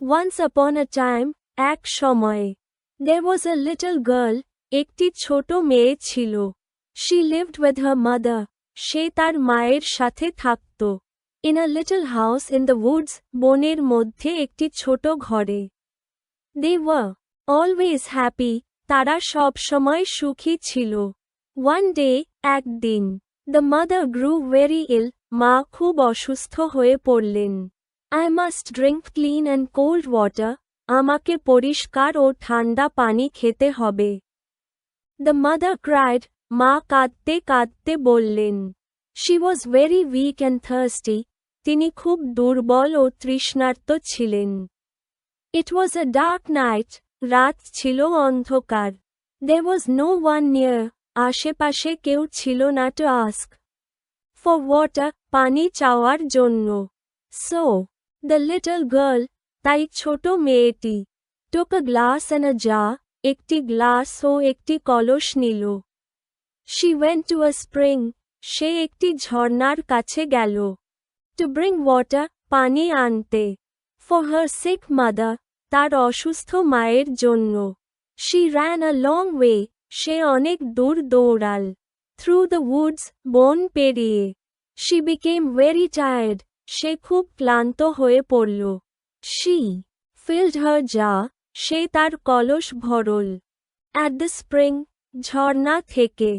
Once upon a time, এক সময়ে, there was a little girl, একটি ছোট মেয়ে ছিল. She lived with her mother, সে তার মায়ের সাথে থাকত. In a little house in the woods, বনের মধ্যে একটি ছোট ঘরে. They were always happy, তারা সব সময় সুখী ছিল. One day, একদিন, the mother grew very ill, মা খুব অসুস্থ হয়ে পড়লেন. I must drink clean and cold water, আমাকে পরিষ্কার ও ঠান্ডা পানি খেতে হবে. The mother cried, মা কাঁদতে কাঁদতে বললেন. She was very weak and thirsty, তিনি খুব দুর্বল ও তৃষ্ণার্ত ছিলেন. It was a dark night, রাত ছিল অন্ধকার. There was no one near, আশেপাশে কেউ ছিল না to ask for water, পানি চাওয়ার জন্য. So, the little girl, তাই ছোট মেয়েটি, took a glass and a jar, একটি গ্লাস ও একটি কলস নিল. She went to a spring, সে একটি ঝর্ণার কাছে গেল. To bring water, পানি আনতে. For her sick mother, তার অসুস্থ মায়ের জন্য. She ran a long way, সে অনেক দূর দৌড়াল. Through the woods, বন পেরিয়ে. She became very tired, সে খুব ক্লান্ত হয়ে পড়ল. She filled her jar, সে তার কলস ভরল. At the spring, ঝর্ণা থেকে.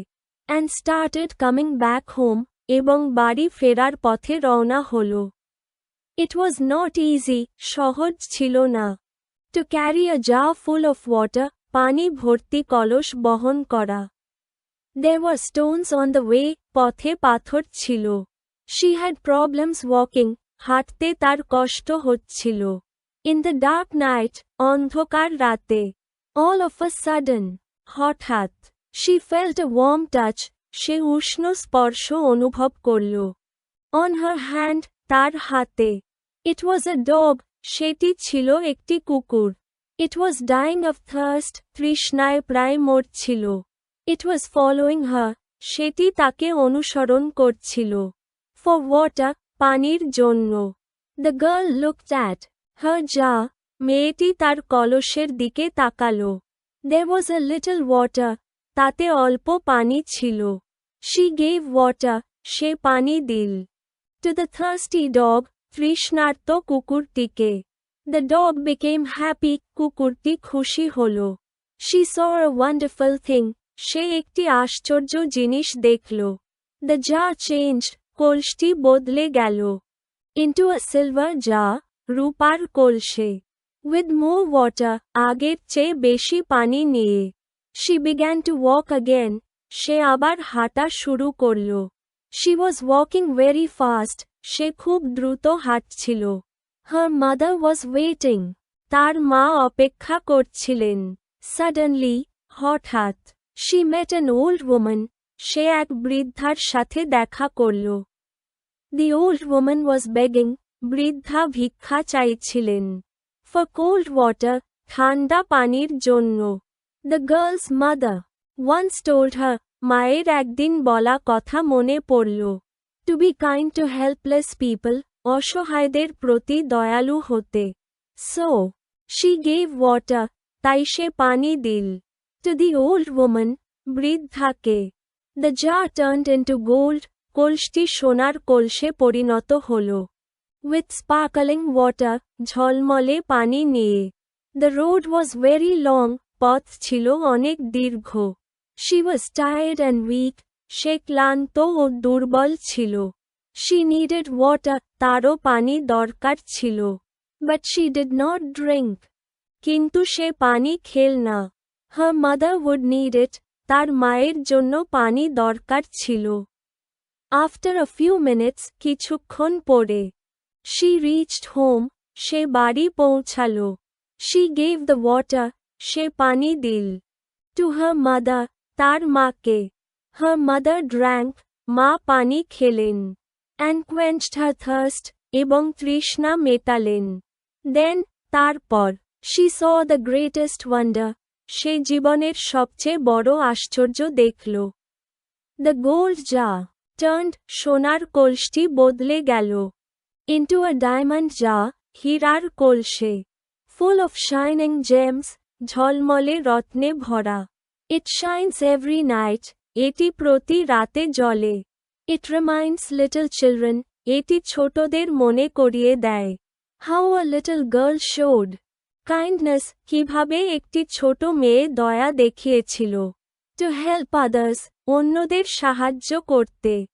And started coming back home, এবং বাড়ি ফেরার পথে রওনা হল. It was not easy, সহজ ছিল না. To carry a jar full of water, পানি ভর্তি কলস বহন করা. There were stones on the way, পথে পাথর ছিল. She had problems walking, হাঁটতে তার কষ্ট হচ্ছিল. In the dark night, অন্ধকার রাতে. All of a sudden, হঠাৎ. She felt a warm touch, সে উষ্ণ স্পর্শ অনুভব করল. On her hand, তার হাতে. It was a dog, সেটি ছিল একটি কুকুর. It was dying of thirst, তৃষ্ণায় প্রায় মরছিল. It was following her, সেটি তাকে অনুসরণ করছিল. For water, পানির জন্য. The girl looked at her jar, মেয়েটি তার কলসের দিকে তাকালো. There was a little water, তাতে অল্প পানি ছিল. She gave water, সে পানি দিল. To the thirsty dog, তৃষ্ণার্ত কুকুরটিকে. The dog became happy, কুকুরটি খুশি হল. She saw a wonderful thing, সে একটি আশ্চর্য জিনিস দেখল. The jar changed, কলসটি বদলে গেল. Into a silver jar, রূপার কলসে. With more water, আগের চেয়ে বেশি পানি নিয়ে. She began to walk again, সে আবার হাঁটা শুরু করল. She was walking very fast, সে খুব দ্রুত হাঁটছিল. Her mother was waiting, তার মা অপেক্ষা করছিলেন. Suddenly, হঠাৎ. She met an old woman, সে এক বৃদ্ধার সাথে দেখা করল. The old woman was begging, বৃদ্ধা ভিক্ষা চাইছিলেন. For cold water, ঠান্ডা পানির জন্য. The girl's mother once told her, মায়ের একদিন বলা কথা মনে পড়ল. To be kind to helpless people, অসহায়দের প্রতি দয়ালু হতে. So, she gave water, তাই সে পানি দিল. To the old woman, বৃদ্ধাকে. The jar turned into gold, কলসটি সোনার কলসে পরিণত হল. With sparkling water, ঝলমলে পানি নিয়ে. The road was very long, পথ ছিল অনেক দীর্ঘ. She was tired and weak, সে ক্লান্ত ও দুর্বল ছিল. She needed water, তারও পানি দরকার ছিল. But she did not drink. কিন্তু সে পানি খেল না. Her mother would need it, তার মায়ের জন্য পানি দরকার ছিল. After a few minutes, কিছুক্ষণ পরে. She reached home, সে বাড়ি পৌঁছালো. She gave the water, সে পানি দিল. To her mother, তার মাকে. Her mother drank, মা পানি খেলেন. And quenched her thirst, এবং তৃষ্ণা মেটালেন. Then, তারপর, she saw the greatest wonder, সে জীবনের সবচেয়ে বড় আশ্চর্য দেখল. The gold jar turned, সোনার কলসটি বদলে গেল. Into a diamond jar, হীরার কলসে. full of shining gems, ঝলমলে রত্নে ভরা। It shines every night, এটি প্রতি রাতে জ্বলে। It reminds little children, এটি ছোটদের মনে করিয়ে দেয়। How a little girl showed kindness, কিভাবে একটি ছোট মেয়ে দয়া দেখিয়েছিল। To help others, অন্যদের সাহায্য করতে।